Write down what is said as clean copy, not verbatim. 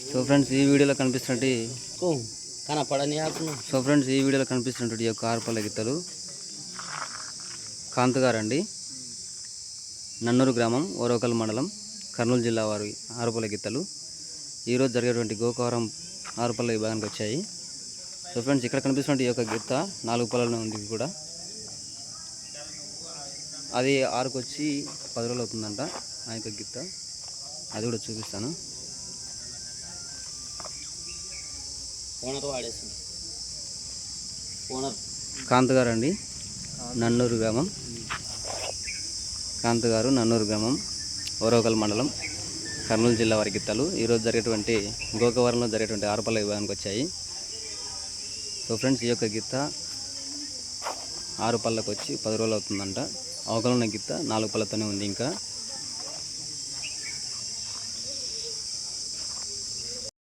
So friends ఈ వీడియోలో కనిపిస్తున్నట్టు ఈ యొక్క ఆరుపల్ల గిత్తలు కాంత్ గారండి, నన్నూరు గ్రామం, ఓరవకల్ మండలం, కర్నూలు జిల్లా వారి ఆరుపల్ల గిత్తలు ఈరోజు జరిగేటువంటి గోకవరం ఆరుపల్ల విభాగానికి వచ్చాయి. సో ఫ్రెండ్స్ ఇక్కడ కనిపిస్తున్నట్టు ఈ యొక్క గిత్త 4 పళ్ళనే ఉంది. కూడా అది ఆరుకు వచ్చి 10 రోజులు అవుతుందంట. ఆ యొక్క గిత్త అది కూడా చూపిస్తాను. కాంత్ గారు అండి, నన్నూరు గ్రామం, కాంత్ గారు నన్నూరు గ్రామం, ఓరవకల్ మండలం, కర్నూలు జిల్లా వారి గిత్తలు ఈరోజు జరిగేటువంటి గోకవరంలో జరిగేటువంటి ఆరుపల్ల విభాగానికి వచ్చాయి. సో ఫ్రెండ్స్ ఈ యొక్క గిత్త 6 పళ్ళకు వచ్చి 10 రోజులు అవుతుందంట. అవకలం ఉన్న గిత్త 4 పళ్ళతోనే ఉంది. ఇంకా